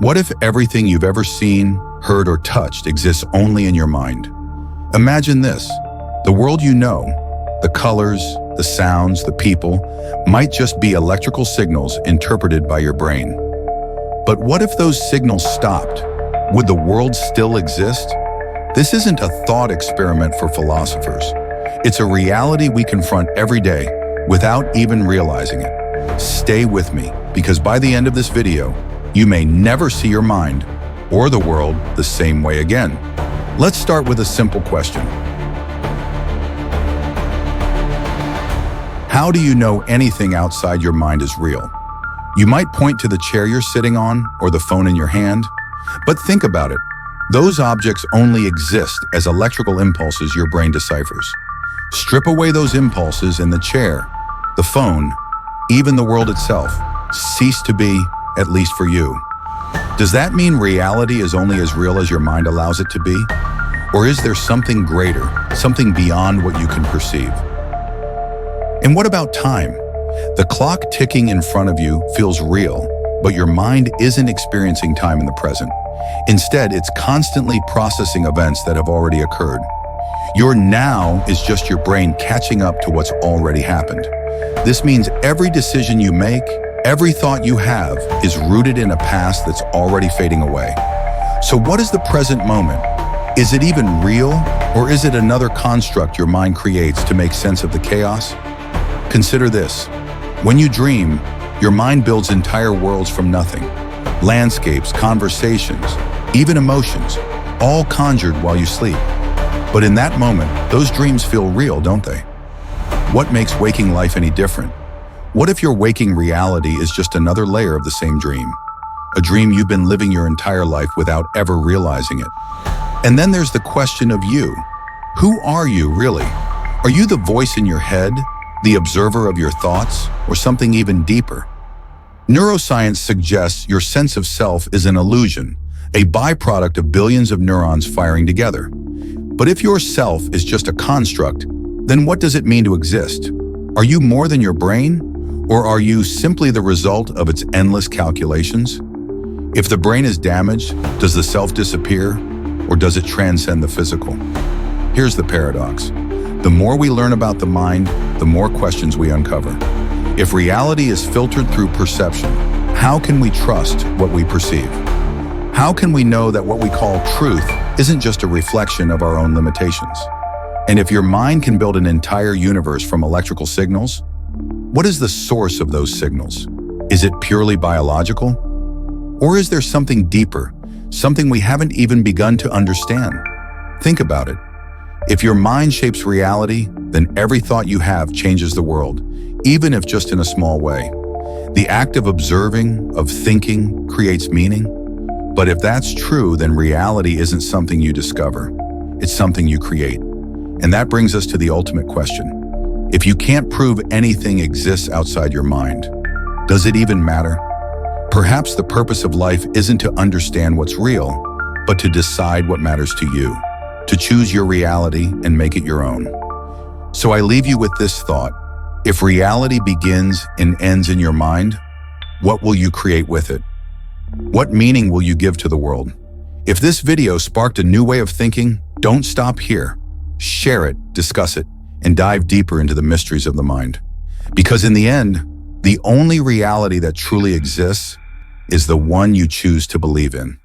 What if everything you've ever seen, heard, or touched exists only in your mind? Imagine this. The world you know, the colors, the sounds, the people, might just be electrical signals interpreted by your brain. But what if those signals stopped? Would the world still exist? This isn't a thought experiment for philosophers. It's a reality we confront every day without even realizing it. Stay with me, because by the end of this video, you may never see your mind or the world the same way again. Let's start with a simple question. How do you know anything outside your mind is real? You might point to the chair you're sitting on or the phone in your hand, but think about it. Those objects only exist as electrical impulses your brain deciphers. Strip away those impulses and the chair, the phone, even the world itself, cease to be, at least for you. Does that mean reality is only as real as your mind allows it to be? Or is there something greater, something beyond what you can perceive? And what about time? The clock ticking in front of you feels real, but your mind isn't experiencing time in the present. Instead, it's constantly processing events that have already occurred. Your now is just your brain catching up to what's already happened. This means every decision you make, every thought you have, is rooted in a past that's already fading away. So what is the present moment? Is it even real, or is it another construct your mind creates to make sense of the chaos? Consider this. When you dream, your mind builds entire worlds from nothing. Landscapes, conversations, even emotions, all conjured while you sleep. But in that moment, those dreams feel real, don't they? What makes waking life any different? What if your waking reality is just another layer of the same dream? A dream you've been living your entire life without ever realizing it. And then there's the question of you. Who are you, really? Are you the voice in your head, the observer of your thoughts, or something even deeper? Neuroscience suggests your sense of self is an illusion, a byproduct of billions of neurons firing together. But if your self is just a construct, then what does it mean to exist? Are you more than your brain? Or are you simply the result of its endless calculations? If the brain is damaged, does the self disappear, or does it transcend the physical? Here's the paradox. The more we learn about the mind, the more questions we uncover. If reality is filtered through perception, how can we trust what we perceive? How can we know that what we call truth isn't just a reflection of our own limitations? And if your mind can build an entire universe from electrical signals, what is the source of those signals? Is it purely biological? Or is there something deeper, something we haven't even begun to understand? Think about it. If your mind shapes reality, then every thought you have changes the world, even if just in a small way. The act of observing, of thinking, creates meaning. But if that's true, then reality isn't something you discover. It's something you create. And that brings us to the ultimate question. If you can't prove anything exists outside your mind, does it even matter? Perhaps the purpose of life isn't to understand what's real, but to decide what matters to you, to choose your reality and make it your own. So I leave you with this thought. If reality begins and ends in your mind, what will you create with it? What meaning will you give to the world? If this video sparked a new way of thinking, don't stop here. Share it, discuss it, and dive deeper into the mysteries of the mind. Because in the end, the only reality that truly exists is the one you choose to believe in.